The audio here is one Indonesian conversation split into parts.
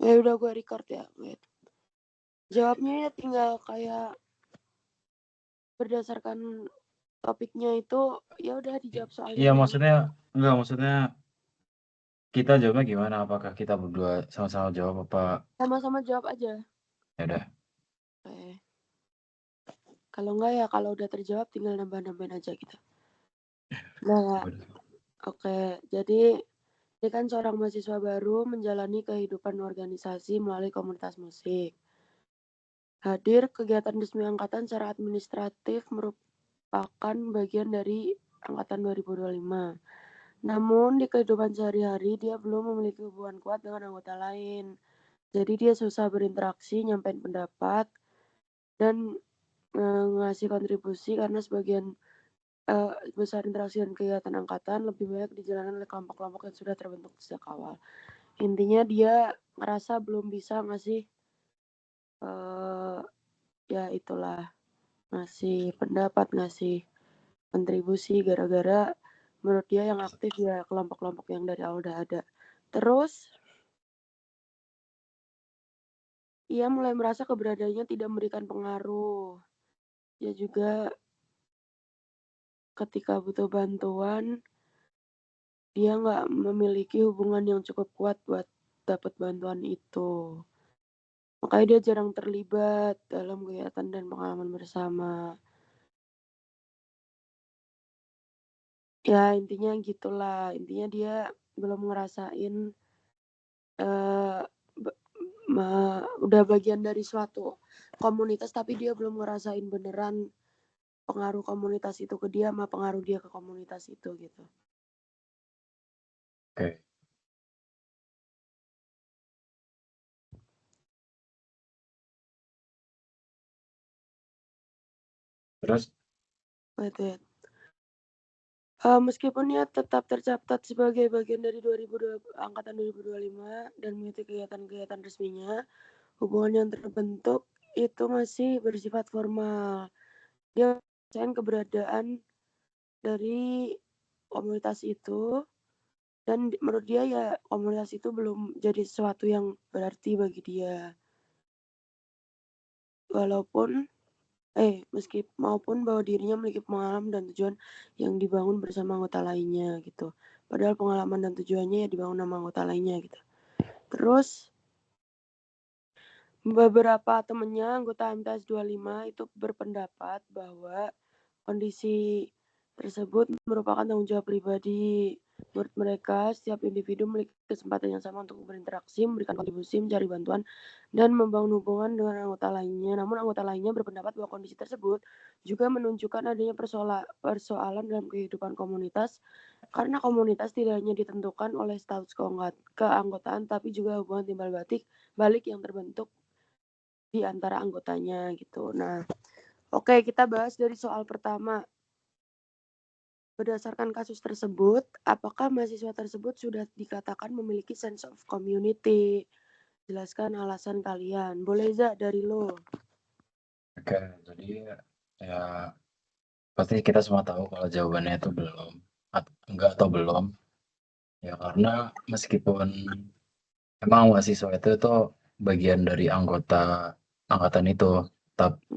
Udah gue record ya. Wait. Jawabnya ya tinggal kayak berdasarkan topiknya itu ya udah dijawab soalnya. Iya, maksudnya kita jawabnya gimana? Apakah kita berdua sama-sama jawab apa? Sama-sama jawab aja. Ya udah. Oke. Kalau enggak ya kalau udah terjawab tinggal nambah-nambahin aja gitu. Nah, oke. Jadi ini kan seorang mahasiswa baru menjalani kehidupan organisasi melalui komunitas musik. Hadir kegiatan resmi angkatan secara administratif merupakan bagian dari angkatan 2025. Namun di kehidupan sehari-hari dia belum memiliki hubungan kuat dengan anggota lain. Jadi dia susah berinteraksi, nyampein pendapat, dan ngasih kontribusi karena sebagian besar interaksi dan kegiatan angkatan lebih banyak dijalankan oleh kelompok-kelompok yang sudah terbentuk sejak awal. Intinya dia ngerasa belum bisa ngasih ya itulah ngasih pendapat, ngasih kontribusi gara-gara menurut dia yang aktif ya kelompok-kelompok yang dari awal udah ada. Terus ia mulai merasa keberadaannya tidak memberikan pengaruh. Dia juga ketika butuh bantuan, dia nggak memiliki hubungan yang cukup kuat buat dapat bantuan itu. Makanya dia jarang terlibat dalam kegiatan dan pengalaman bersama. Ya intinya gitulah. Intinya dia belum ngerasain eh, udah bagian dari suatu komunitas tapi dia belum ngerasain beneran pengaruh komunitas itu ke dia sama pengaruh dia ke komunitas itu gitu. Oke. Terus? Wait. Meskipun ia tetap tercatat sebagai bagian dari angkatan 2025 dan mengikuti kegiatan-kegiatan resminya, hubungan yang terbentuk itu masih bersifat formal. Dia merasakan keberadaan dari komunitas itu dan menurut dia ya komunitas itu belum jadi sesuatu yang berarti bagi dia. Maupun bahwa dirinya memiliki pengalaman dan tujuan yang dibangun bersama anggota lainnya gitu. Padahal pengalaman dan tujuannya ya dibangun sama anggota lainnya gitu. Terus beberapa temennya anggota MTS 25 itu berpendapat bahwa kondisi tersebut merupakan tanggung jawab pribadi. Menurut mereka, setiap individu memiliki kesempatan yang sama untuk berinteraksi, memberikan kontribusi, mencari bantuan, dan membangun hubungan dengan anggota lainnya. Namun anggota lainnya berpendapat bahwa kondisi tersebut juga menunjukkan adanya persoalan dalam kehidupan komunitas, karena komunitas tidak hanya ditentukan oleh status keanggotaan, tapi juga hubungan timbal balik yang terbentuk di antara anggotanya gitu. Nah, oke, kita bahas dari soal pertama. Berdasarkan kasus tersebut, apakah mahasiswa tersebut sudah dikatakan memiliki sense of community? Jelaskan alasan kalian. Boleh Za dari lo? Oke, jadi ya pasti kita semua tahu kalau jawabannya itu belum, enggak atau belum. Ya karena meskipun emang mahasiswa itu tuh bagian dari anggota angkatan itu,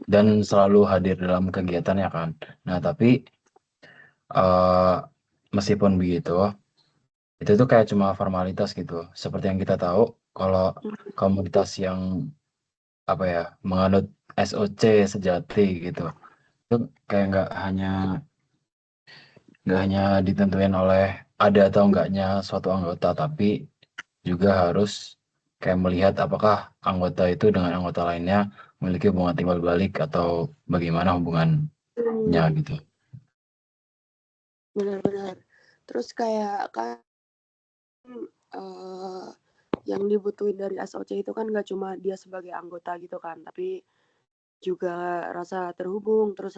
dan selalu hadir dalam kegiatannya kan. Nah tapi eh, meskipun begitu, itu tuh kayak cuma formalitas gitu. Seperti yang kita tahu, kalau komunitas yang apa ya menganut SOC sejati gitu, itu kayak nggak hanya ditentuin oleh ada atau enggaknya suatu anggota, tapi juga harus kayak melihat apakah anggota itu dengan anggota lainnya memiliki hubungan timbal balik atau bagaimana hubungannya gitu. Benar-benar. Terus kayak kan uh, yang dibutuhin dari SOC itu kan gak cuma dia sebagai anggota gitu kan, tapi juga rasa terhubung, terus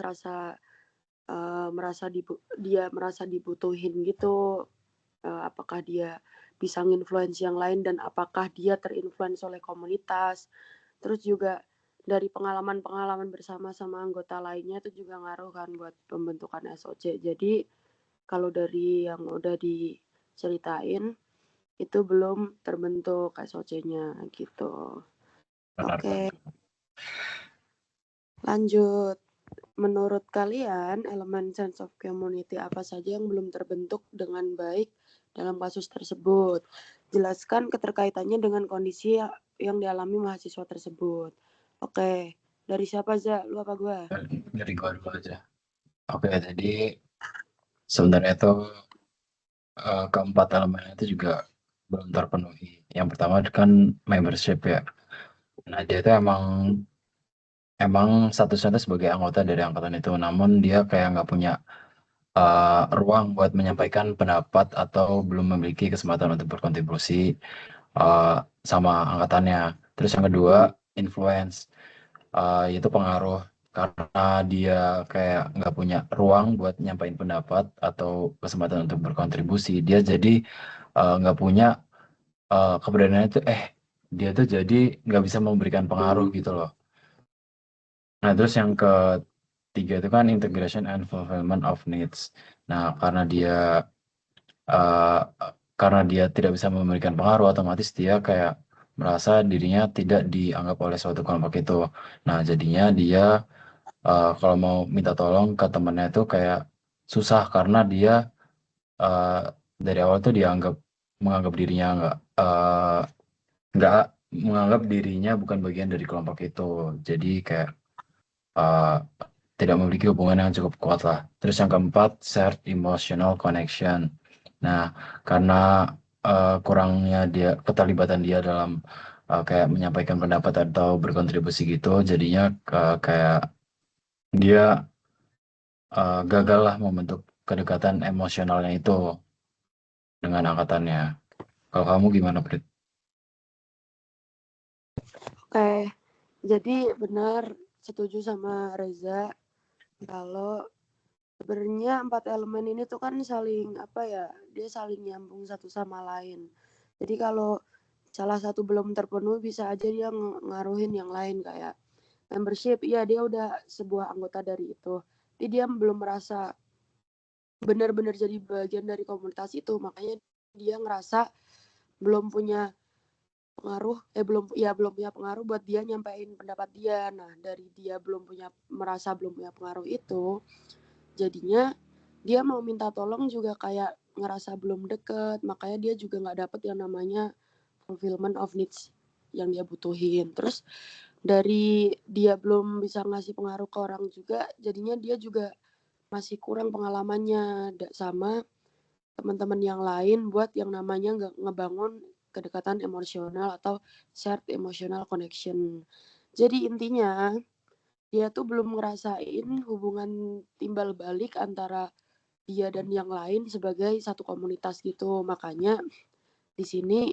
dia merasa dibutuhin gitu. Apakah dia bisa nginfluence yang lain dan apakah dia terinfluence oleh komunitas. Terus juga dari pengalaman-pengalaman bersama sama anggota lainnya itu juga ngaruh kan buat pembentukan SOC. Jadi kalau dari yang udah diceritain, itu belum terbentuk SOC-nya gitu. Benar Oke, banget. lanjut. Menurut kalian, elemen sense of community apa saja yang belum terbentuk dengan baik dalam kasus tersebut? Jelaskan keterkaitannya dengan kondisi yang dialami mahasiswa tersebut. Oke, dari siapa, Za? Lu apa gua? Dari gua dulu aja. Oke, jadi sebenarnya itu keempat elemen itu juga belum terpenuhi. Yang pertama kan membership ya. Nah, dia itu emang statusnya itu sebagai anggota dari angkatan itu, namun dia kayak nggak punya ruang buat menyampaikan pendapat atau belum memiliki kesempatan untuk berkontribusi uh, sama angkatannya. Terus yang kedua, influence, yaitu pengaruh. Karena dia kayak nggak punya ruang buat nyampaikan pendapat atau kesempatan untuk berkontribusi, dia jadi nggak punya keberanian itu, dia tuh jadi nggak bisa memberikan pengaruh gitu loh. Nah, terus yang ketiga itu kan integration and fulfillment of needs. Nah, uh, karena dia tidak bisa memberikan pengaruh, otomatis dia kayak merasa dirinya tidak dianggap oleh suatu kelompok itu. Nah, jadinya dia kalau mau minta tolong ke temennya itu kayak susah karena dia uh, dari awal tuh menganggap dirinya nggak menganggap dirinya bukan bagian dari kelompok itu. Jadi kayak uh, tidak memiliki hubungan yang cukup kuat lah. Terus yang keempat, shared emotional connection. Nah, karena kurangnya keterlibatan dia dalam kayak menyampaikan pendapat atau berkontribusi gitu, jadinya kayak dia gagal lah membentuk kedekatan emosionalnya itu dengan angkatannya. Kalau kamu gimana, Prit? Oke, jadi benar setuju sama Reza kalau sebenarnya 4 elemen ini tuh kan saling dia saling nyambung satu sama lain. Jadi kalau salah satu belum terpenuhi bisa aja dia ngaruhin yang lain kayak membership. Iya, dia udah sebuah anggota dari itu. Tapi dia belum merasa benar-benar jadi bagian dari komunitas itu, makanya dia ngerasa belum punya belum punya pengaruh buat dia nyampein pendapat dia. Nah, dari dia merasa belum punya pengaruh itu, jadinya dia mau minta tolong juga kayak ngerasa belum deket, makanya dia juga nggak dapet yang namanya fulfillment of needs yang dia butuhin. Terus dari dia belum bisa ngasih pengaruh ke orang juga, jadinya dia juga masih kurang pengalamannya sama teman-teman yang lain buat yang namanya ngebangun kedekatan emosional atau shared emotional connection. Jadi intinya dia tuh belum ngerasain hubungan timbal balik antara dia dan yang lain sebagai satu komunitas gitu. Makanya di sini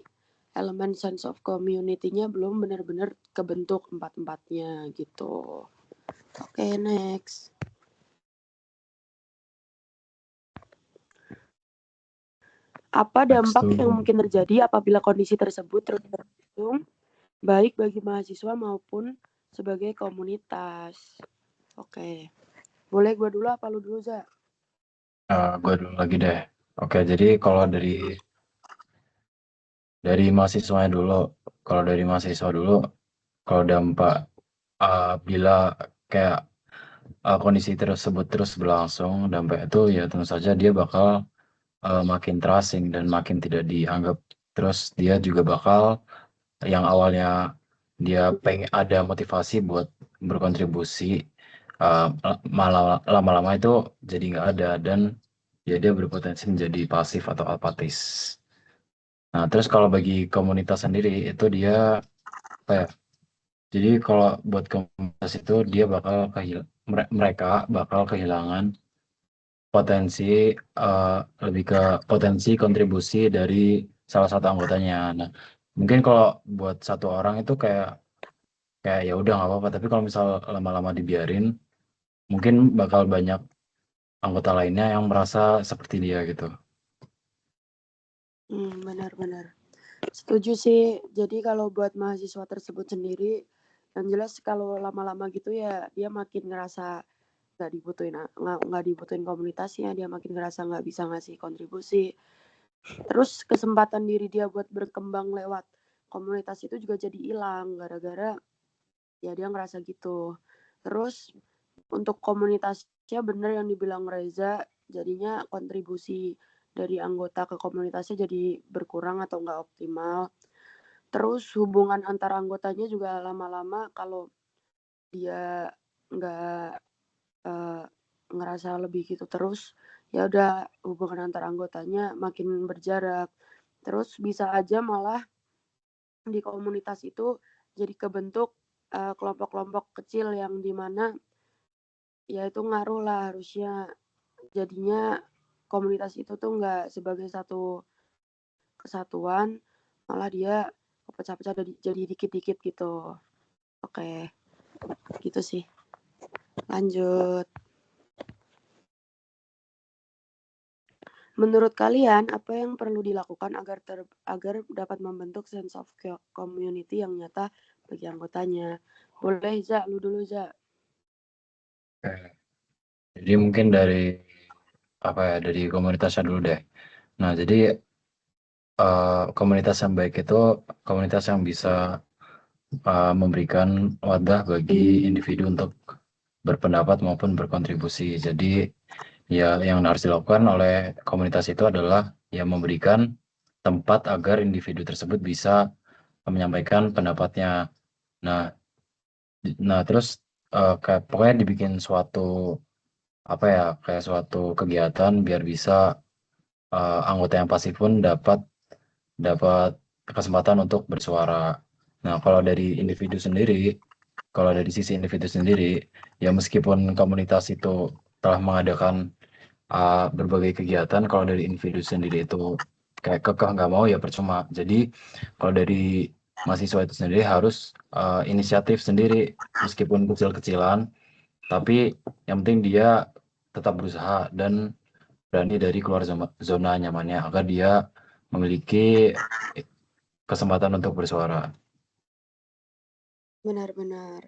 elemen sense of community-nya belum benar-benar kebentuk empat-empatnya gitu. Oke, next. Apa Next dampak yang tuh, mungkin terjadi apabila kondisi tersebut terus berlangsung, baik bagi mahasiswa maupun sebagai komunitas? Oke. Boleh gue dulu apa lu dulu, Za? gue dulu lagi deh. Oke, jadi kalau dari mahasiswanya dulu, kalau dari mahasiswa dulu, kalau dampak bila kayak kondisi tersebut terus berlangsung, dampak itu ya tentu saja dia bakal makin terasing dan makin tidak dianggap. Terus dia juga bakal yang awalnya dia pengen ada motivasi buat berkontribusi, malah lama-lama itu jadi nggak ada dan ya dia berpotensi menjadi pasif atau apatis. Nah, terus kalau bagi komunitas sendiri itu dia apa ya? Jadi kalau buat komunitas itu dia mereka bakal kehilangan potensi lebih ke potensi kontribusi dari salah satu anggotanya. Nah, mungkin kalau buat satu orang itu kayak kayak ya udah nggak apa-apa, tapi kalau misal lama-lama dibiarin, mungkin bakal banyak anggota lainnya yang merasa seperti dia gitu. Benar-benar. Setuju sih. Jadi kalau buat mahasiswa tersebut sendiri, yang jelas kalau lama-lama gitu ya dia makin ngerasa nggak dibutuhin komunitasnya, dia makin ngerasa nggak bisa ngasih kontribusi. Terus kesempatan diri dia buat berkembang lewat komunitas itu juga jadi hilang gara-gara ya dia ngerasa gitu. Terus untuk komunitasnya bener yang dibilang Reza, jadinya kontribusi dari anggota ke komunitasnya jadi berkurang atau nggak optimal. Terus hubungan antar anggotanya juga lama-lama kalau dia nggak uh, ngerasa lebih gitu terus, ya udah hubungan antar anggotanya makin berjarak. Terus bisa aja malah di komunitas itu jadi kebentuk kelompok-kelompok kecil yang dimana ya itu ngaruh lah harusnya jadinya komunitas itu tuh nggak sebagai satu kesatuan, malah dia pecah-pecah jadi dikit-dikit gitu. Oke, gitu sih. Lanjut. Menurut kalian, apa yang perlu dilakukan agar dapat membentuk sense of community yang nyata bagi anggotanya? Boleh, Za, lu dulu, Za. Jadi mungkin dari dari komunitasnya dulu deh. Nah, jadi komunitas yang baik itu komunitas yang bisa memberikan wadah bagi individu untuk berpendapat maupun berkontribusi. Jadi ya yang harus dilakukan oleh komunitas itu adalah ya memberikan tempat agar individu tersebut bisa menyampaikan pendapatnya. Nah, terus pokoknya dibikin suatu kayak suatu kegiatan biar bisa anggota yang pasif pun dapat dapat kesempatan untuk bersuara. Nah, kalau dari sisi individu sendiri, ya meskipun komunitas itu telah mengadakan berbagai kegiatan, kalau dari individu sendiri itu kayak kekeh nggak mau ya percuma. Jadi kalau dari mahasiswa itu sendiri harus inisiatif sendiri, meskipun kecil-kecilan, tapi yang penting dia tetap berusaha dan berani dari keluar zona nyamannya agar dia memiliki kesempatan untuk bersuara. Benar-benar.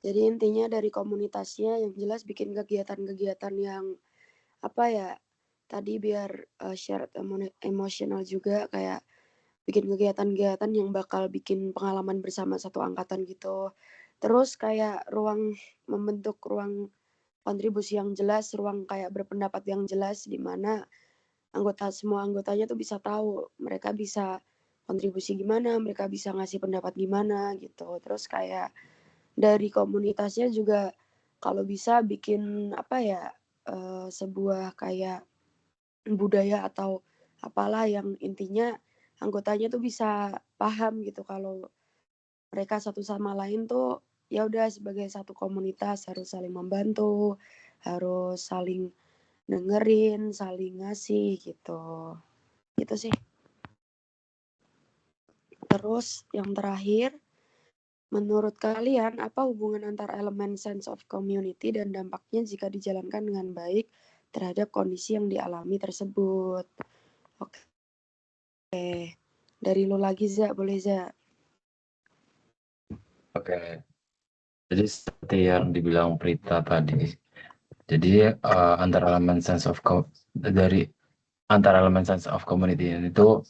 Jadi intinya dari komunitasnya yang jelas bikin kegiatan-kegiatan yang apa ya, tadi biar share emosional juga kayak bikin kegiatan-kegiatan yang bakal bikin pengalaman bersama satu angkatan gitu. Terus kayak membentuk ruang kontribusi yang jelas, ruang kayak berpendapat yang jelas di mana semua anggotanya tuh bisa tahu mereka bisa kontribusi gimana, mereka bisa ngasih pendapat gimana gitu. Terus kayak dari komunitasnya juga kalau bisa bikin apa ya sebuah kayak budaya atau apalah yang intinya anggotanya tuh bisa paham gitu kalau mereka satu sama lain tuh ya udah sebagai satu komunitas harus saling membantu, harus saling dengerin, saling ngasih gitu. Gitu sih. Terus yang terakhir, menurut kalian apa hubungan antar elemen sense of community dan dampaknya jika dijalankan dengan baik terhadap kondisi yang dialami tersebut? Oke. Dari lu lagi, Za, boleh, Za? Oke, jadi seperti yang dibilang Prita tadi, jadi dari antara elemen sense of community itu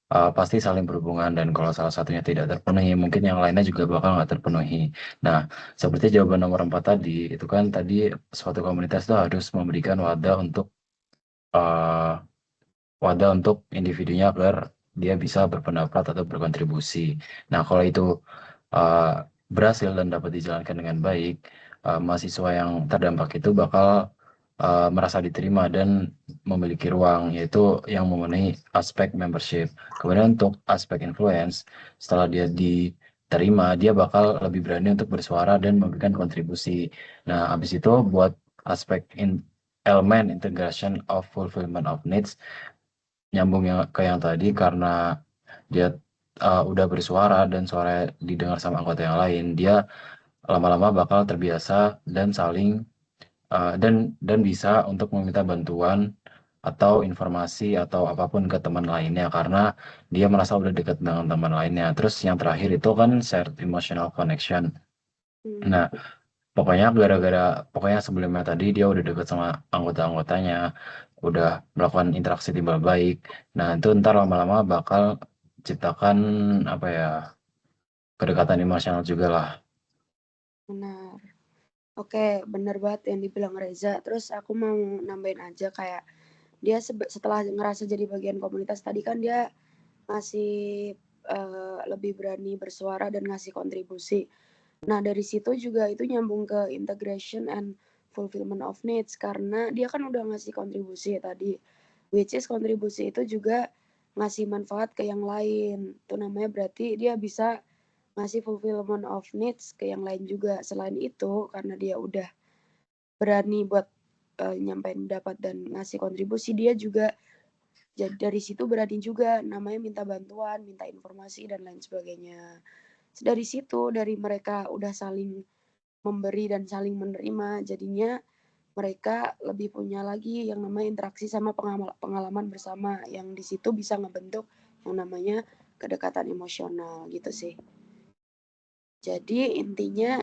pasti saling berhubungan dan kalau salah satunya tidak terpenuhi, mungkin yang lainnya juga bakal nggak terpenuhi. Nah, seperti jawaban nomor 4 tadi, itu kan tadi suatu komunitas itu harus memberikan uh, wadah untuk individunya agar dia bisa berpendapat atau berkontribusi. Nah, kalau itu berhasil dan dapat dijalankan dengan baik, mahasiswa yang terdampak itu bakal merasa diterima dan memiliki ruang, yaitu yang memenuhi aspek membership. Kemudian untuk aspek influence, setelah dia diterima, dia bakal lebih berani untuk bersuara dan memberikan kontribusi. Nah, habis itu buat aspek elemen integration of fulfillment of needs, nyambung ke yang tadi karena dia udah bersuara dan suara didengar sama anggota yang lain, dia lama-lama bakal terbiasa dan saling dan bisa untuk meminta bantuan atau informasi atau apapun ke teman lainnya karena dia merasa udah dekat dengan teman lainnya. Terus yang terakhir itu kan shared emotional connection. Nah, pokoknya sebelumnya tadi dia udah deket sama anggota-anggotanya. udah melakukan interaksi timbal baik. Nah, itu ntar lama-lama bakal ciptakan apa ya, kedekatan emosional juga lah. Benar. Oke, bener banget yang dibilang Reza. Terus aku mau nambahin aja kayak dia setelah ngerasa jadi bagian komunitas tadi kan dia ngasih lebih berani bersuara dan ngasih kontribusi. Nah, dari situ juga itu nyambung ke integration and fulfillment of needs karena dia kan udah ngasih kontribusi tadi. Which is kontribusi itu juga ngasih manfaat ke yang lain. Itu namanya berarti dia bisa ngasih fulfillment of needs ke yang lain juga. Selain itu, karena dia udah berani buat nyampein pendapat dan ngasih kontribusi, dia juga jadi dari situ berani juga namanya minta bantuan, minta informasi dan lain sebagainya. Dari situ, dari mereka udah saling memberi dan saling menerima, jadinya mereka lebih punya lagi yang namanya interaksi sama pengalaman bersama yang di situ bisa ngebentuk yang namanya kedekatan emosional gitu sih. Jadi intinya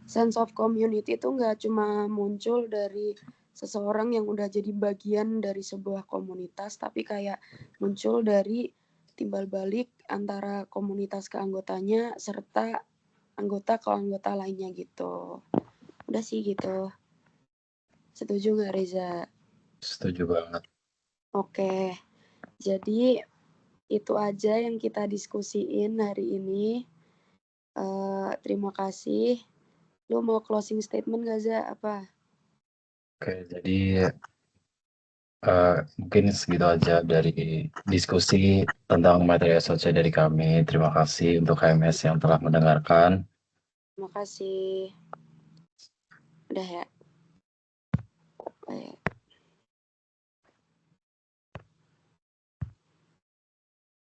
sense of community itu nggak cuma muncul dari seseorang yang udah jadi bagian dari sebuah komunitas, tapi kayak muncul dari timbal balik antara komunitas ke anggotanya serta anggota ke anggota lainnya gitu. Udah sih gitu. Setuju nggak Reza? Setuju banget. Oke, jadi itu aja yang kita diskusiin hari ini. Terima kasih. Lu mau closing statement gak, Za? Apa? Oke, jadi mungkin segitu aja dari diskusi tentang materi SOC dari kami. Terima kasih untuk KMS yang telah mendengarkan. Terima kasih. Udah ya.